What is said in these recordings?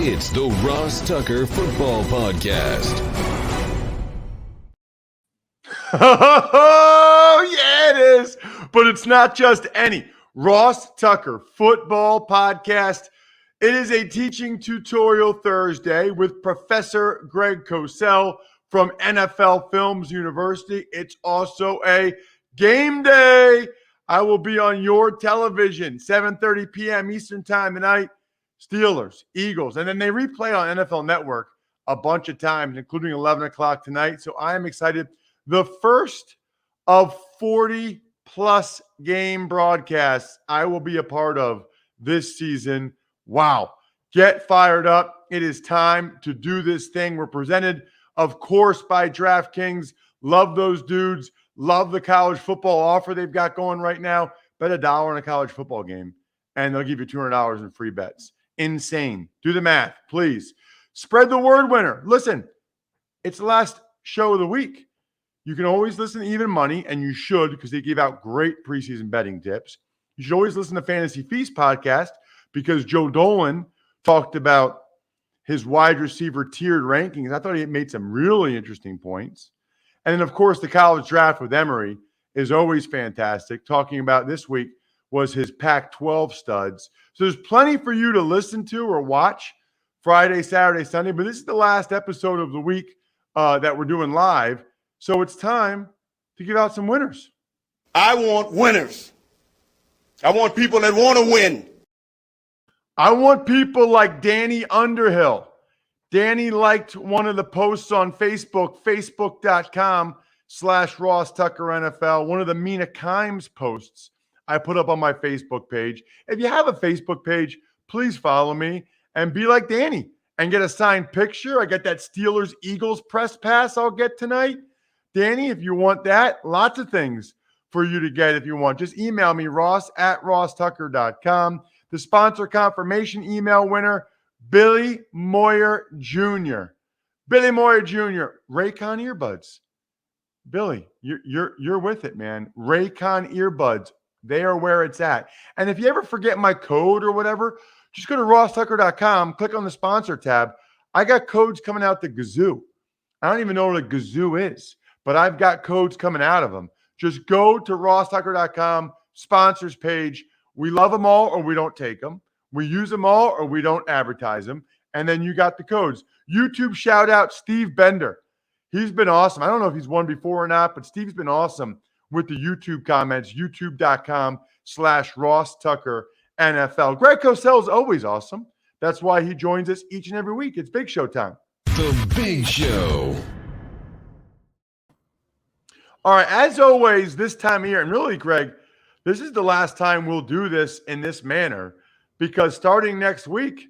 It's the Ross Tucker Football Podcast. Oh, yeah, it is. But it's not just any Ross Tucker Football Podcast. It is a teaching tutorial Thursday with Professor Greg Cosell from NFL Films University. It's also a game day. I will be on your television, 7:30 p.m. Eastern Time tonight. Steelers, Eagles, and then they replay on NFL Network a bunch of times, including 11 o'clock tonight. So I am excited. The first of 40-plus game broadcasts I will be a part of this season. Wow. Get fired up. It is time to do this thing. We're presented, of course, by DraftKings. Love those dudes. Love the college football offer they've got going right now. Bet $1 on a college football game, and they'll give you $200 in free bets. Insane. Do the math, please. Spread the word, winner. Listen, it's the last show of the week. You can always listen to Even Money, and you should, because they give out great preseason betting tips. You should always listen to Fantasy Feast podcast, because Joe Dolan talked about his wide receiver tiered rankings. I thought he made some really interesting points. And then, of course, the college draft with Emory is always fantastic. Talking about this week was his Pac-12 studs. So there's plenty for you to listen to or watch Friday, Saturday, Sunday. But this is the last episode of the week that we're doing live. So it's time to give out some winners. I want winners. I want people that want to win. I want people like Danny Underhill. Danny liked one of the posts on Facebook, facebook.com/RossTuckerNFL, one of the Mina Kimes posts I put up on my Facebook page. If you have a Facebook page, please follow me and be like Danny and get a signed picture. I got that Steelers-Eagles press pass I'll get tonight. Danny, if you want that, lots of things for you to get if you want. Just email me, ross@rosstucker.com. The sponsor confirmation email winner, Billy Moyer Jr. Billy Moyer Jr., Raycon earbuds. Billy, you're with it, man. Raycon earbuds. They are where it's at. And if you ever forget my code or whatever, just go to rosstucker.com, click on the sponsor tab. I got codes coming out the gazoo. I don't even know what a gazoo is, but I've got codes coming out of them. Just go to rosstucker.com, sponsors page. We love them all or we don't take them. We use them all or we don't advertise them. And then you got the codes. YouTube shout out Steve Bender. He's been awesome. I don't know if he's won before or not, but Steve's been awesome with the YouTube comments, youtube.com/RossTuckerNFL. Greg Cosell is always awesome. That's why he joins us each and every week. It's Big Show time. The Big Show. All right, as always, this time of year, and really, Greg, this is the last time we'll do this in this manner, because starting next week,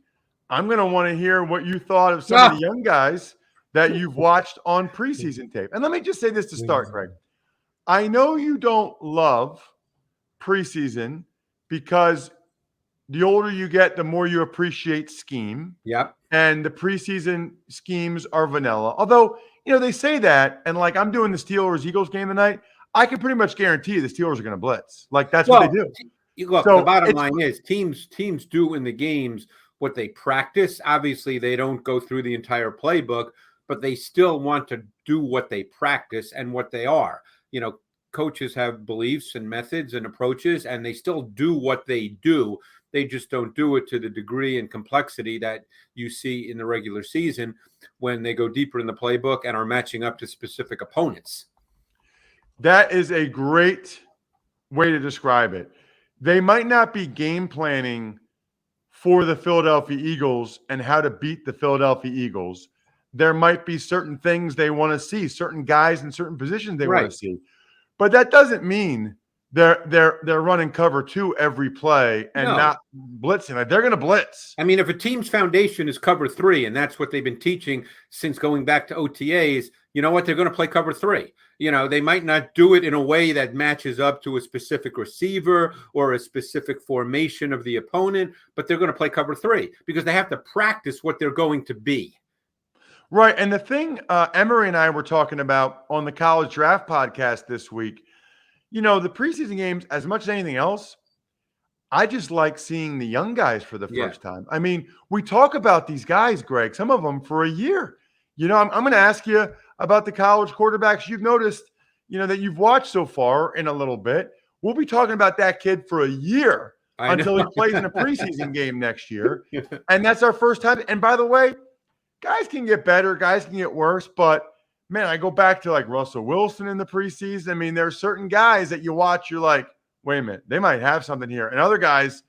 I'm going to want to hear what you thought of some of the young guys that you've watched on preseason tape. And let me just say this to start, Greg. I know you don't love preseason because the older you get, the more you appreciate scheme. Yep. And the preseason schemes are vanilla. Although, you know, they say that, and like I'm doing the Steelers-Eagles game tonight, I can pretty much guarantee you the Steelers are going to blitz. Like that's what they do. Look, So the bottom line is teams do in the games what they practice. Obviously, they don't go through the entire playbook, but they still want to do what they practice and what they are. You know, coaches have beliefs and methods and approaches, and they still do what they do. They just don't do it to the degree and complexity that you see in the regular season when they go deeper in the playbook and are matching up to specific opponents. That is a great way to describe it. They might not be game planning for the Philadelphia Eagles and how to beat the Philadelphia Eagles. There might be certain things they want to see, certain guys in certain positions they want to see. But that doesn't mean they're running cover two every play and not blitzing. Like, they're going to blitz. I mean, if a team's foundation is cover three, and that's what they've been teaching since going back to OTAs, you know what? They're going to play cover three. You know, they might not do it in a way that matches up to a specific receiver or a specific formation of the opponent, but they're going to play cover three because they have to practice what they're going to be. Right. And the thing Emory and I were talking about on the College Draft podcast this week, you know, the preseason games, as much as anything else, I just like seeing the young guys for the Yeah. first time. I mean, we talk about these guys, Greg, some of them for a year. I'm going to ask you about the college quarterbacks you've noticed, that you've watched so far in a little bit. We'll be talking about that kid for a year I until he know. plays in a preseason game next year. And that's our first time. And by the way, guys can get better, guys can get worse, but man, I go back to like Russell Wilson in the preseason. I mean, there are certain guys that you watch, you're like, wait a minute, they might have something here. And other guys,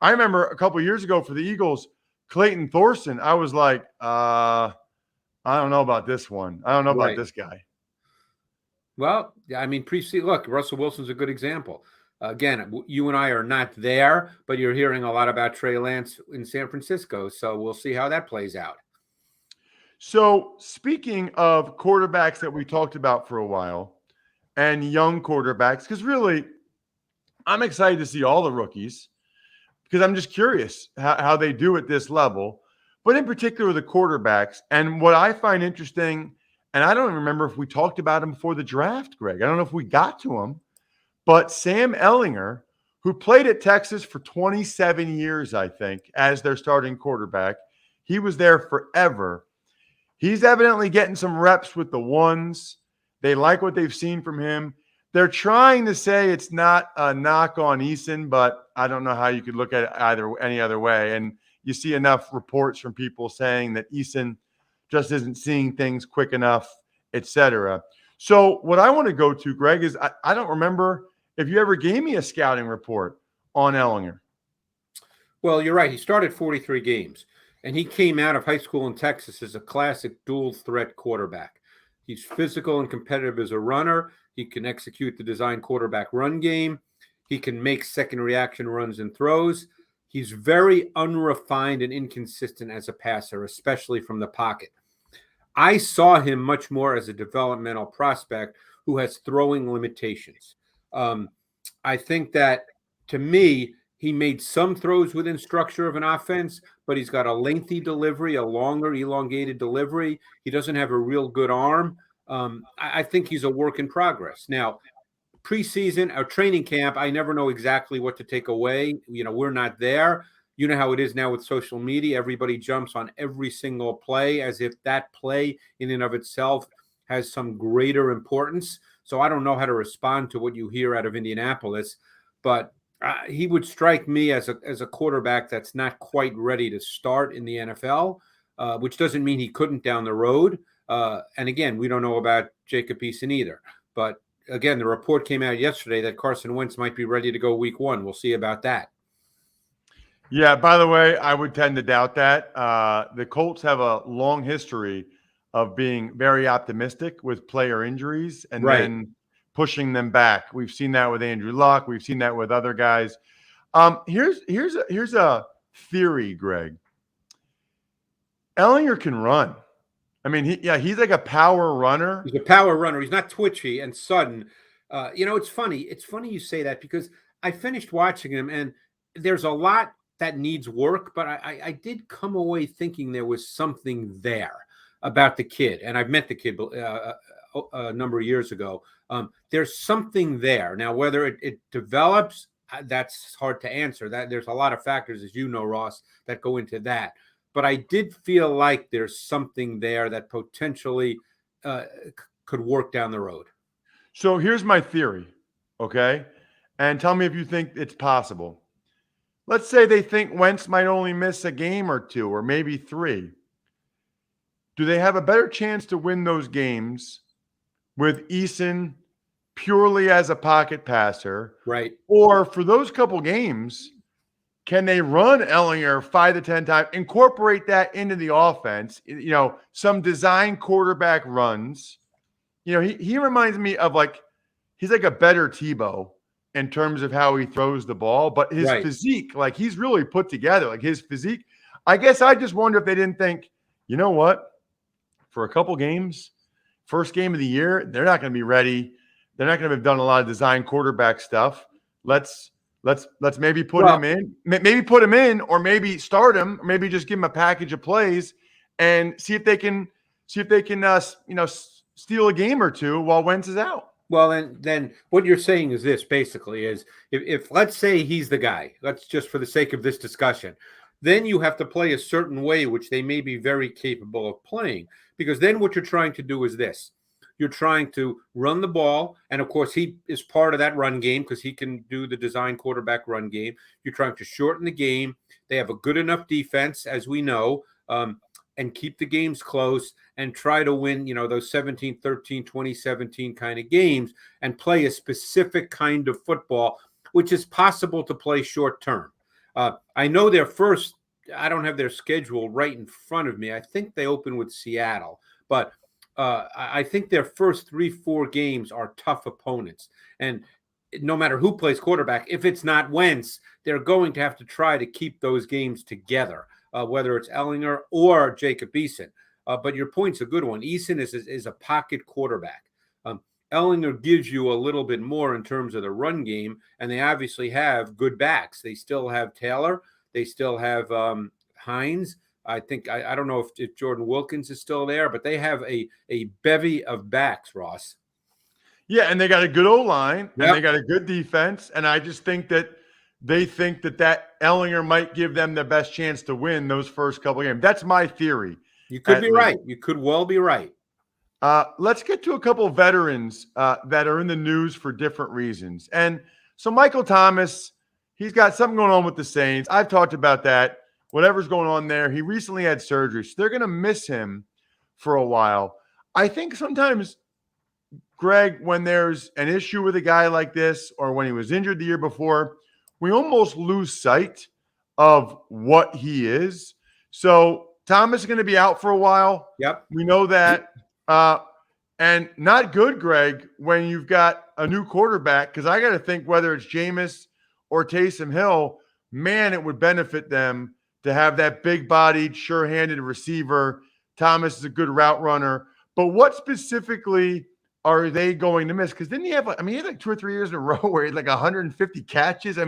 I remember a couple of years ago for the Eagles, Clayton Thorson, I was like, I don't know about this one. I don't know about this guy. Well, I mean, look, Russell Wilson's a good example. Again, you and I are not there, but you're hearing a lot about Trey Lance in San Francisco. So we'll see how that plays out. So speaking of quarterbacks that we talked about for a while and young quarterbacks, because really I'm excited to see all the rookies because I'm just curious how they do at this level, but in particular the quarterbacks. And what I find interesting, and I don't remember if we talked about him before the draft, Greg. I don't know if we got to him, but Sam Ehlinger, who played at Texas for 27 years, I think, as their starting quarterback. He was there forever. He's evidently getting some reps with the ones. They like what they've seen from him. They're trying to say it's not a knock on Eason, but I don't know how you could look at it any other way. And you see enough reports from people saying that Eason just isn't seeing things quick enough, etc. So what I want to go to, Greg, is I don't remember if you ever gave me a scouting report on Ehlinger. Well, you're right. He started 43 games, and he came out of high school in Texas as a classic dual threat quarterback. He's physical and competitive as a runner. He can execute the design quarterback run game. He can make second reaction runs and throws. He's very unrefined and inconsistent as a passer, especially from the pocket. I saw him much more as a developmental prospect who has throwing limitations. I think that, to me, he made some throws within structure of an offense, but he's got a lengthy delivery, a longer, elongated delivery. He doesn't have a real good arm. I think he's a work in progress. Now, preseason or training camp, I never know exactly what to take away. We're not there. You know how it is now with social media. Everybody jumps on every single play as if that play in and of itself has some greater importance. So I don't know how to respond to what you hear out of Indianapolis, but he would strike me as a quarterback that's not quite ready to start in the NFL, which doesn't mean he couldn't down the road. And again, we don't know about Jacob Eason either. But again, the report came out yesterday that Carson Wentz might be ready to go week 1. We'll see about that. Yeah, by the way, I would tend to doubt that. The Colts have a long history of being very optimistic with player injuries and then pushing them back. We've seen that with Andrew Luck. We've seen that with other guys. Here's a theory, Greg. Ehlinger can run. I mean, he's like a power runner. He's a power runner. He's not twitchy and sudden. It's funny. It's funny you say that because I finished watching him, and there's a lot that needs work, but I did come away thinking there was something there about the kid. And I've met the kid a number of years ago. There's something there. Now, whether it develops, that's hard to answer. That there's a lot of factors, as you know, Ross, that go into that. But I did feel like there's something there that potentially could work down the road. So here's my theory, okay? And tell me if you think it's possible. Let's say they think Wentz might only miss a game or 2 or maybe 3. Do they have a better chance to win those games with Eason purely as a pocket passer? Right. Or for those couple games, can they run Ehlinger 5 to 10 times, incorporate that into the offense, some design quarterback runs? He reminds me of he's like a better Tebow in terms of how he throws the ball, but his physique, he's really put together, his physique. I guess I just wonder if they didn't think, you know what, for a couple games, first game of the year, they're not going to be ready. They're not going to have done a lot of design quarterback stuff. Let's maybe put him in, or maybe start him, or maybe just give him a package of plays and see if they can steal a game or 2 while Wentz is out. Well, then what you're saying is this basically is if let's say he's the guy, let's just for the sake of this discussion, then you have to play a certain way, which they may be very capable of playing, because then what you're trying to do is this. You're trying to run the ball, and of course he is part of that run game because he can do the design quarterback run game. You're trying to shorten the game. They have a good enough defense, as we know, and keep the games close and try to win, those 17-13, 2017 kind of games and play a specific kind of football, which is possible to play short term. I know I don't have their schedule right in front of me. I think they open with Seattle, but I think their first 3-4 games are tough opponents. And no matter who plays quarterback, if it's not Wentz, they're going to have to try to keep those games together, whether it's Ehlinger or Jacob Eason. But your point's a good one. Eason is a pocket quarterback. Ehlinger gives you a little bit more in terms of the run game, and they obviously have good backs. They still have Taylor. They still have Hines. I think I don't know if Jordan Wilkins is still there, but they have a bevy of backs, Ross. Yeah, and they got a good O-line, Yep. and they got a good defense, and I just think that they think that Ehlinger might give them the best chance to win those first couple of games. That's my theory. You could be right. You could well be right. Let's get to a couple of veterans that are in the news for different reasons. And so Michael Thomas, he's got something going on with the Saints. I've talked about that. Whatever's going on there, he recently had surgery, so they're going to miss him for a while. I think sometimes, Greg, when there's an issue with a guy like this or when he was injured the year before, we almost lose sight of what he is. So Thomas is going to be out for a while. Yep. We know that. And not good, Greg, when you've got a new quarterback, because I got to think whether it's Jameis or Taysom Hill, man, it would benefit them to have that big-bodied, sure-handed receiver. Thomas is a good route runner. But what specifically are they going to miss? Because didn't he have, he had like 2 or 3 years in a row where he had like 150 catches.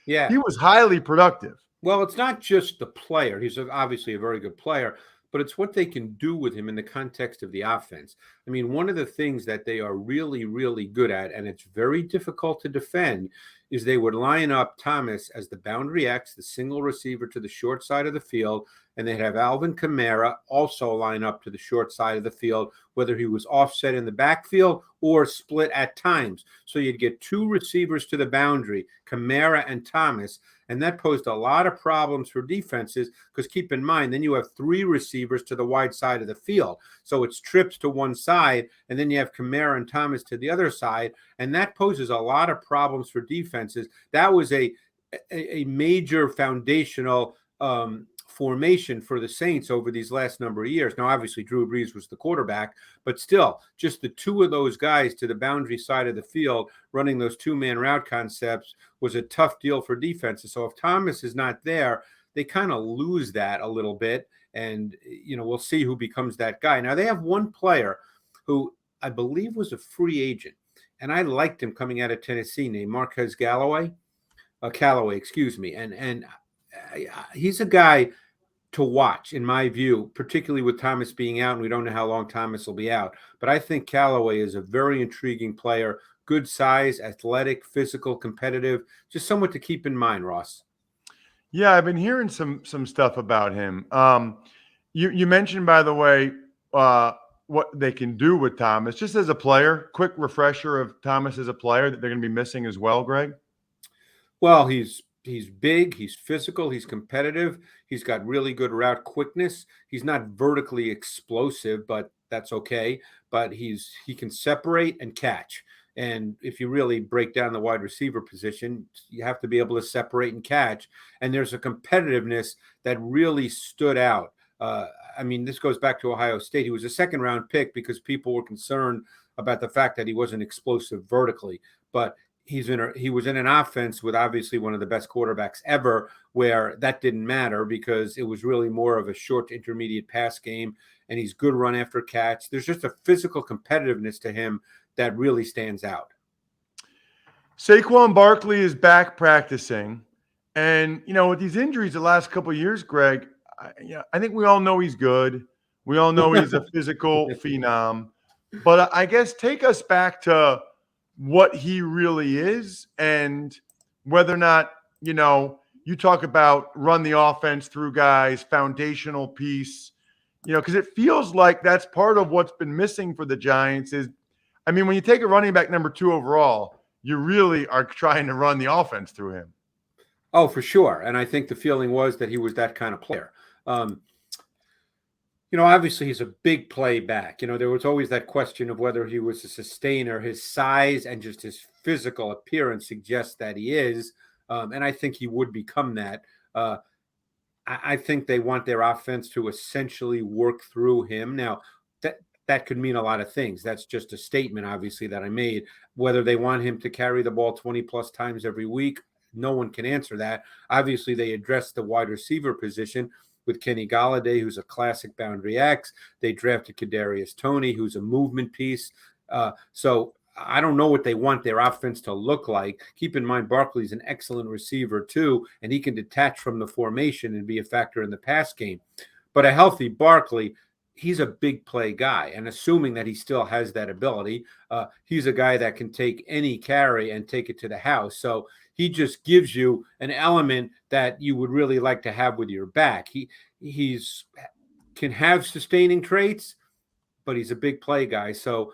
Yeah, he was highly productive. Well, it's not just the player. He's obviously a very good player, but it's what they can do with him in the context of the offense. One of the things that they are really, really good at, and it's very difficult to defend, is they would line up Thomas as the boundary X, the single receiver to the short side of the field, and they'd have Alvin Kamara also line up to the short side of the field, whether he was offset in the backfield or split at times. So you'd get 2 receivers to the boundary, Kamara and Thomas, and that posed a lot of problems for defenses because keep in mind, then you have 3 receivers to the wide side of the field. So it's trips to one side, and then you have Kamara and Thomas to the other side, and that poses a lot of problems for defenses. That was a major foundational formation for the Saints over these last number of years. Now, obviously, Drew Brees was the quarterback, but still, just the 2 of those guys to the boundary side of the field running those 2-man route concepts was a tough deal for defenses. So if Thomas is not there, they kind of lose that a little bit, and we'll see who becomes that guy. Now, they have one player who I believe was a free agent, and I liked him coming out of Tennessee, named Marquez Callaway, excuse me, and he's a guy to watch, in my view, particularly with Thomas being out, and we don't know how long Thomas will be out. But I think Callaway is a very intriguing player, good size, athletic, physical, competitive, just someone to keep in mind, Ross. Yeah, I've been hearing some stuff about him. You mentioned, by the way, what they can do with Thomas, just as a player. Quick refresher of Thomas as a player that they're going to be missing as well, Greg. Well, he's big, he's physical, he's competitive, he's got really good route quickness. He's not vertically explosive, but that's okay. But he can separate and catch. And if you really break down the wide receiver position, you have to be able to separate and catch. And there's a competitiveness that really stood out. This goes back to Ohio State. He was a 2nd-round pick because people were concerned about the fact that he wasn't explosive vertically. But he was in an offense with obviously one of the best quarterbacks ever, where that didn't matter because it was really more of a short to intermediate pass game, and he's good run after catch. There's just a physical competitiveness to him that really stands out. Saquan Barkley is back practicing, and with these injuries the last couple of years, Greg, I think we all know he's good. We all know he's a physical phenom, but I guess take us back to what he really is and whether or not, you talk about run the offense through guys, foundational piece, because it feels like that's part of what's been missing for the Giants is, when you take a running back number 2 overall, you really are trying to run the offense through him. Oh, for sure. And I think the feeling was that he was that kind of player. Obviously he's a big play back. There was always that question of whether he was a sustainer. His size and just his physical appearance suggests that he is. And I think he would become that. I think they want their offense to essentially work through him. Now, that could mean a lot of things. That's just a statement, obviously, that I made. Whether they want him to carry the ball 20-plus times every week, no one can answer that. Obviously, they addressed the wide receiver position with Kenny Golladay, who's a classic boundary X. They drafted Kadarius Toney, who's a movement piece. So I don't know what they want their offense to look like. Keep in mind, Barkley's an excellent receiver too, and he can detach from the formation and be a factor in the pass game. But a healthy Barkley, he's a big play guy. And assuming that he still has that ability, he's a guy that can take any carry and take it to the house. So he just gives you an element that you would really like to have with your back. He's can have sustaining traits, but he's a big play guy. So,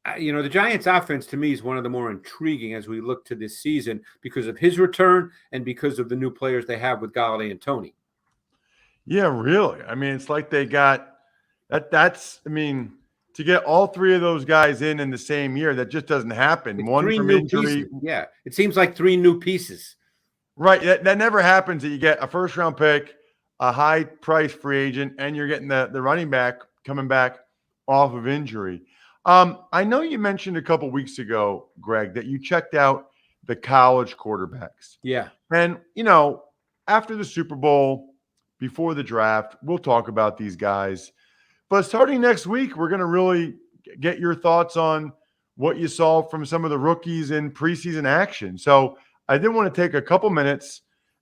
the Giants offense to me is one of the more intriguing as we look to this season because of his return and because of the new players they have with Golladay and Toney. Yeah, really. It's like they got that's to get all 3 of those guys in the same year, that just doesn't happen. It's one from injury. Pieces. Yeah, it seems like 3 new pieces. Right. That never happens that you get a first-round pick, a high-priced free agent, and you're getting the running back coming back off of injury. I know you mentioned a couple weeks ago, Greg, that you checked out the college quarterbacks. Yeah. And, after the Super Bowl, before the draft, we'll talk about these guys. But starting next week, we're going to really get your thoughts on what you saw from some of the rookies in preseason action. So I did want to take a couple minutes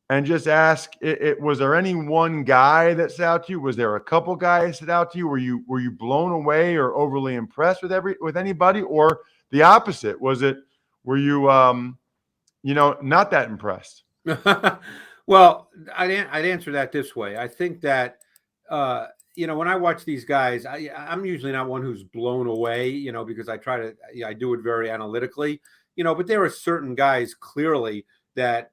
and just ask, was there any one guy that stood out to you? Was there a couple guys that stood out to you? Were you blown away or overly impressed with anybody, or the opposite? Were you not that impressed? Well, I'd answer that this way. I think that when I watch these guys, I'm usually not one who's blown away, because I do it very analytically, but there are certain guys clearly that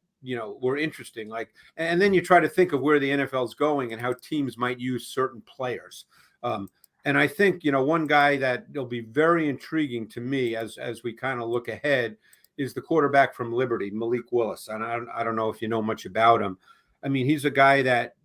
were interesting. And then you try to think of where the NFL's going and how teams might use certain players. And I think, one guy that will be very intriguing to me as we kind of look ahead is the quarterback from Liberty, Malik Willis. And I don't know if you know much about him. He's a guy that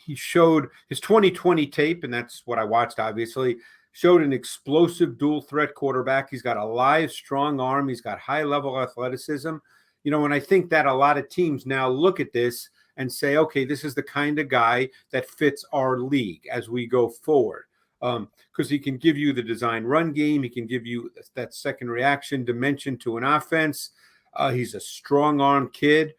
he showed his 2020 tape, and that's what I watched, obviously, showed an explosive dual threat quarterback. He's got a live, strong arm. He's got high level athleticism. And I think that a lot of teams now look at this and say, okay, this is the kind of guy that fits our league as we go forward. Because he can give you the design run game. He can give you that second reaction dimension to an offense. He's a strong arm kid.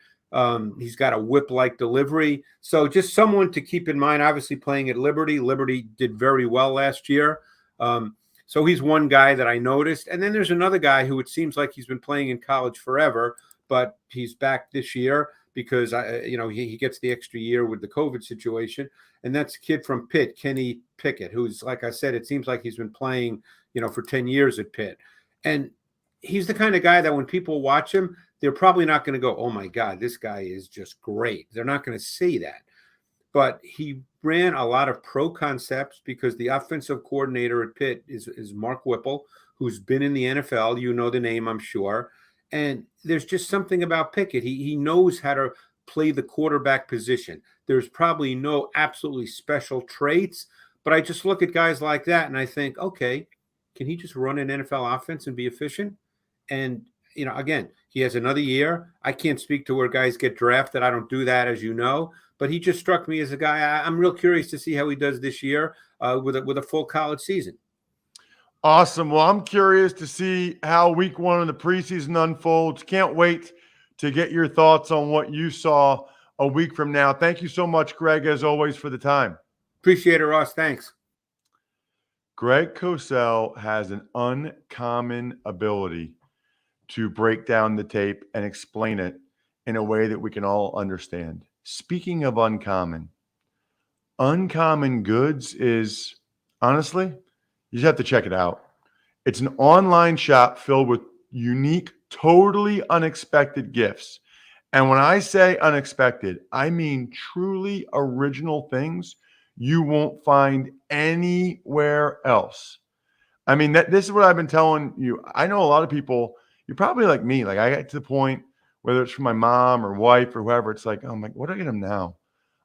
He's got a whip-like delivery. So just someone to keep in mind, obviously playing at Liberty. Liberty did very well last year. So he's one guy that I noticed. And then there's another guy who it seems like he's been playing in college forever, but he's back this year because, he gets the extra year with the COVID situation. And that's a kid from Pitt, Kenny Pickett, who's, like I said, it seems like he's been playing, for 10 years at Pitt. And he's the kind of guy that when people watch him, they're probably not going to go, oh, my God, this guy is just great. They're not going to say that. But he ran a lot of pro concepts because the offensive coordinator at Pitt is Mark Whipple, who's been in the NFL. You know the name, I'm sure. And there's just something about Pickett. He knows how to play the quarterback position. There's probably no absolutely special traits, but I just look at guys like that and I think, okay, can he just run an NFL offense and be efficient? And, again, he has another year. I can't speak to where guys get drafted. I don't do that, as you know, but he just struck me as a guy. I'm real curious to see how he does this year with a full college season. Awesome. Well, I'm curious to see how week 1 of the preseason unfolds. Can't wait to get your thoughts on what you saw a week from now. Thank you so much, Greg, as always, for the time. Appreciate it, Ross. Thanks. Greg Cosell has an uncommon ability to break down the tape and explain it in a way that we can all understand. Speaking of uncommon goods is, honestly, you just have to check it out. It's an online shop filled with unique, totally unexpected gifts. And when I say unexpected, I mean truly original things you won't find anywhere else. I mean, this is what I've been telling you. I know a lot of people, you're probably like me. Like I get to the point, whether it's from my mom or wife or whoever, it's like, oh my, what do I get them now?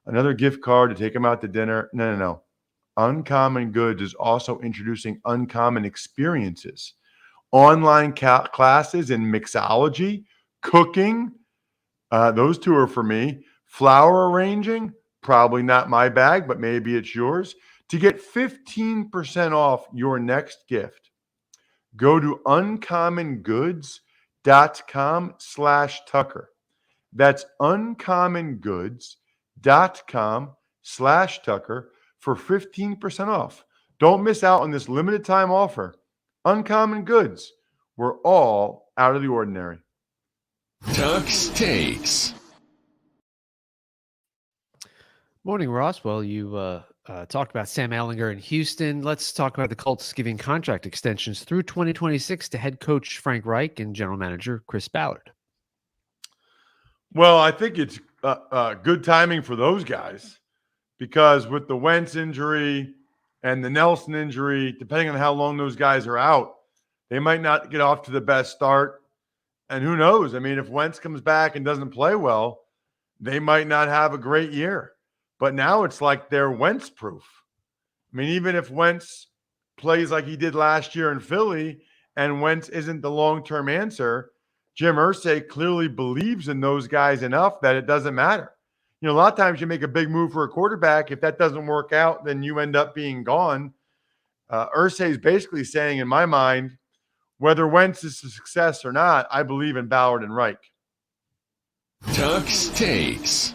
Another gift card to take them out to dinner? No. Uncommon Goods is also introducing uncommon experiences, online classes in mixology, cooking. Those two are for me. Flower arranging, probably not my bag, but maybe it's yours. To get 15% off your next gift, go to uncommongoods.com/Tucker. That's uncommongoods.com/Tucker for 15% off. Don't miss out on this limited time offer. Uncommon Goods. We're all out of the ordinary. Tuck's Takes. Morning, Ross. Well, you talked about Sam Ehlinger in Houston. Let's talk about the Colts giving contract extensions through 2026 to head coach Frank Reich and general manager Chris Ballard. Well, I think it's good timing for those guys because with the Wentz injury and the Nelson injury, depending on how long those guys are out, they might not get off to the best start. And who knows? I mean, if Wentz comes back and doesn't play well, they might not have a great year. But now it's like they're Wentz proof. I mean, even if Wentz plays like he did last year in Philly and Wentz isn't the long-term answer, Jim Irsay clearly believes in those guys enough that it doesn't matter. You know, a lot of times you make a big move for a quarterback. If that doesn't work out, then you end up being gone. Irsay is basically saying, in my mind, whether Wentz is a success or not, I believe in Ballard and Reich. Tuck's Takes.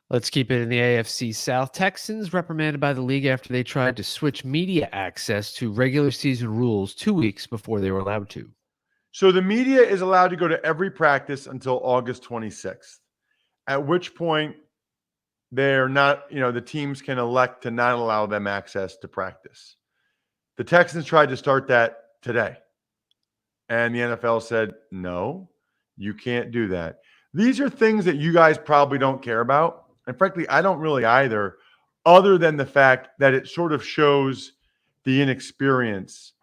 Let's keep it in the AFC South. Texans reprimanded by the league after they tried to switch media access to regular season rules 2 weeks before they were allowed to. So the media is allowed to go to every practice until August 26th, at which point they're not, the teams can elect to not allow them access to practice. The Texans tried to start that today, and the NFL said, no, you can't do that. These are things that you guys probably don't care about. And frankly, I don't really either, other than the fact that it sort of shows the inexperience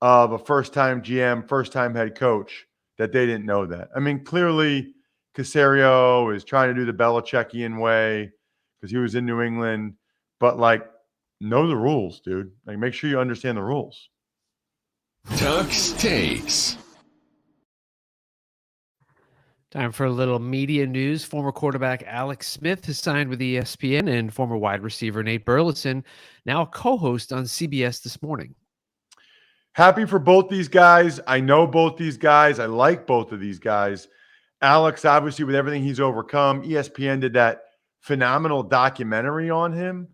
of a first-time GM, first-time head coach, that they didn't know that. I mean, clearly, Caserio is trying to do the Belichickian way because he was in New England. But, know the rules, dude. Make sure you understand the rules. Tuck's Takes. Time for a little media news. Former quarterback Alex Smith has signed with ESPN, and former wide receiver Nate Burleson now a co-host on CBS This Morning. Happy for both these guys. I know both these guys. I like both of these guys. Alex, obviously, with everything he's overcome, ESPN did that phenomenal documentary on him.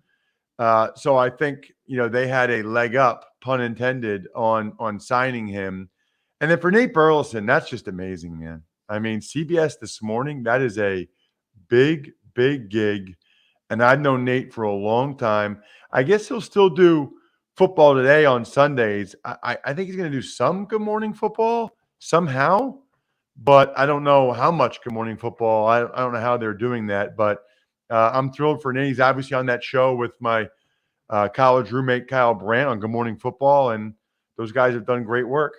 So I think, they had a leg up, pun intended, on signing him. And then for Nate Burleson, that's just amazing, man. I mean, CBS This Morning, that is a big, big gig. And I've known Nate for a long time. I guess he'll still do Football Today on Sundays. I think he's going to do some Good Morning Football somehow, but I don't know how much Good Morning Football. I don't know how they're doing that, but I'm thrilled for Nate. He's obviously on that show with my college roommate Kyle Brandt on Good Morning Football, and those guys have done great work.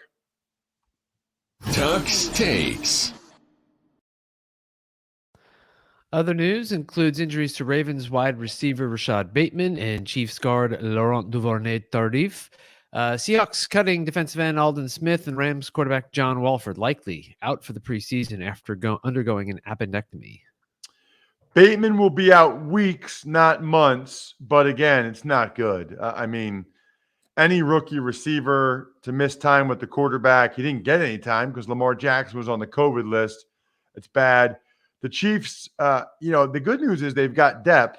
Tuck's Takes. Other news includes injuries to Ravens wide receiver Rashad Bateman and Chiefs guard Laurent Duvernay-Tardif. Seahawks cutting defensive end Aldon Smith and Rams quarterback John Walford likely out for the preseason after undergoing an appendectomy. Bateman will be out weeks, not months, but again, it's not good. I mean, any rookie receiver to miss time with the quarterback, he didn't get any time because Lamar Jackson was on the COVID list. It's bad. The Chiefs, the good news is they've got depth.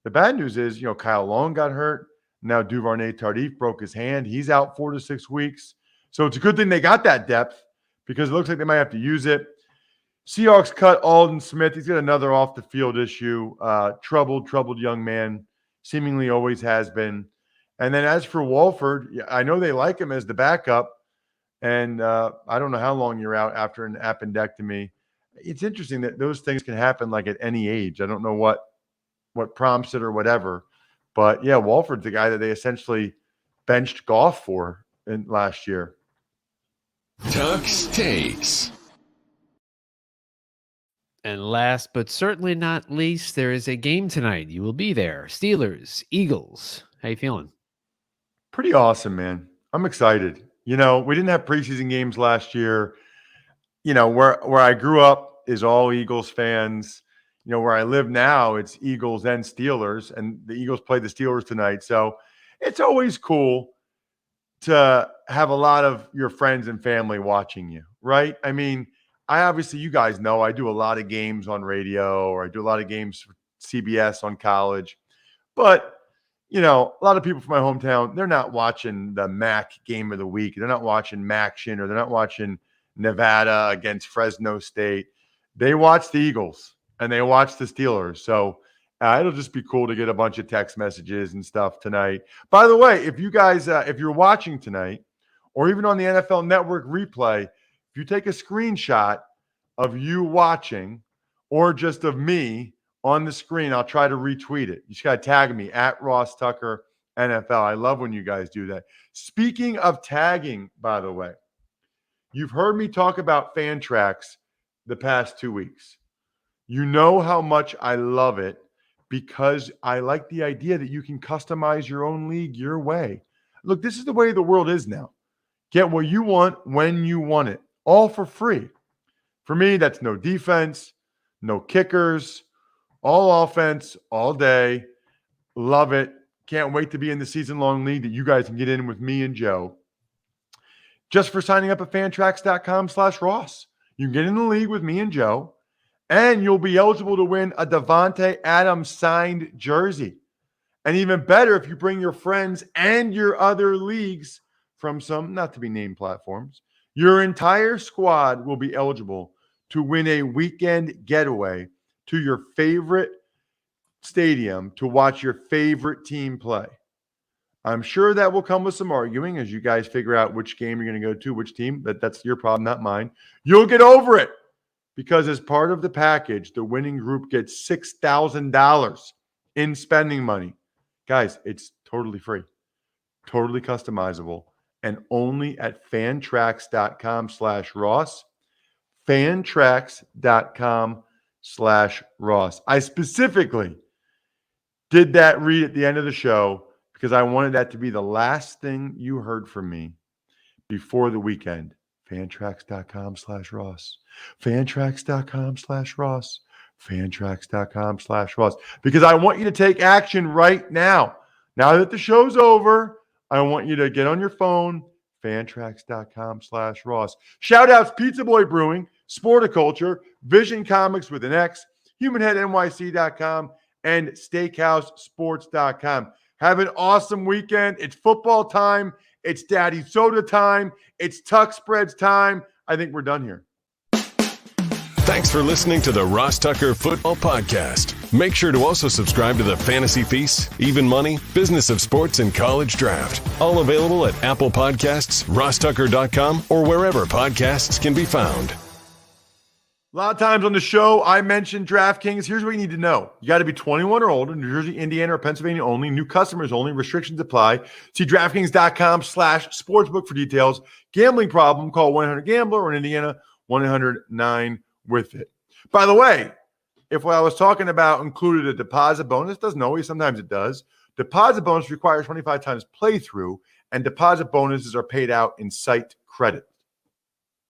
The bad news is, Kyle Long got hurt. Now Duvernay-Tardif broke his hand. He's out 4 to 6 weeks. So it's a good thing they got that depth because it looks like they might have to use it. Seahawks cut Aldon Smith. He's got another off-the-field issue. Troubled young man, seemingly always has been. And then as for Wolford, I know they like him as the backup. And I don't know how long you're out after an appendectomy. It's interesting that those things can happen like at any age. I don't know what prompts it or whatever. But, yeah, Wolford's the guy that they essentially benched Goff for last year. Tuck's Takes. And last but certainly not least, there is a game tonight. You will be there. Steelers, Eagles. How you feeling? Pretty awesome, man. I'm excited. We didn't have preseason games last year. Where I grew up is all Eagles fans. Where I live now, it's Eagles and Steelers, and the Eagles play the Steelers tonight. So it's always cool to have a lot of your friends and family watching you, right? I mean, you guys know I do a lot of games on radio, or I do a lot of games for CBS on college. But, a lot of people from my hometown, they're not watching the MAC game of the week. They're not watching MACtion, or they're not watching Nevada against Fresno State. They watch the Eagles and they watch the Steelers. So it'll just be cool to get a bunch of text messages and stuff tonight. By the way, if you guys, if you're watching tonight, or even on the NFL Network replay, if you take a screenshot of you watching or just of me on the screen, I'll try to retweet it. You just got to tag me at Ross Tucker NFL. I love when you guys do that. Speaking of tagging, by the way, you've heard me talk about Fantrax the past 2 weeks. You know how much I love it because I like the idea that you can customize your own league your way. Look, this is the way the world is now. Get what you want when you want it, all for free. For me, that's no defense, no kickers, all offense, all day. Love it. Can't wait to be in the season-long league that you guys can get in with me and Joe. Just for signing up at fantrax.com/Ross. You can get in the league with me and Joe, and you'll be eligible to win a Devontae Adams signed jersey. And even better, if you bring your friends and your other leagues from some not-to-be-named platforms, your entire squad will be eligible to win a weekend getaway to your favorite stadium to watch your favorite team play. I'm sure that will come with some arguing as you guys figure out which game you're going to go to, which team. That's your problem, not mine. You'll get over it because as part of the package, the winning group gets $6,000 in spending money. Guys, it's totally free, totally customizable, and only at fantrax.com/Ross. Fantrax.com/Ross. I specifically did that read at the end of the show because I wanted that to be the last thing you heard from me before the weekend. Fantrax.com/Ross. Fantrax.com/Ross. Fantrax.com/Ross. Because I want you to take action right now. Now that the show's over, I want you to get on your phone, fantrax.com/Ross. Shout outs Pizza Boy Brewing, Sporticulture, Vision Comics with an X, HumanHeadNYC.com, and SteakhouseSports.com. Have an awesome weekend. It's football time. It's Daddy Soda time. It's Tuck Spreads time. I think we're done here. Thanks for listening to the Ross Tucker Football Podcast. Make sure to also subscribe to the Fantasy Feast, Even Money, Business of Sports, and College Draft. All available at Apple Podcasts, RossTucker.com, or wherever podcasts can be found. A lot of times on the show, I mentioned DraftKings. Here's what you need to know. You got to be 21 or older, New Jersey, Indiana, or Pennsylvania only. New customers only. Restrictions apply. See DraftKings.com/sportsbook for details. Gambling problem, call 1-800-GAMBLER, or in Indiana, 1-800-9-WITH-IT. By the way, if what I was talking about included a deposit bonus, doesn't always, sometimes it does. Deposit bonus requires 25 times playthrough, and deposit bonuses are paid out in site credit.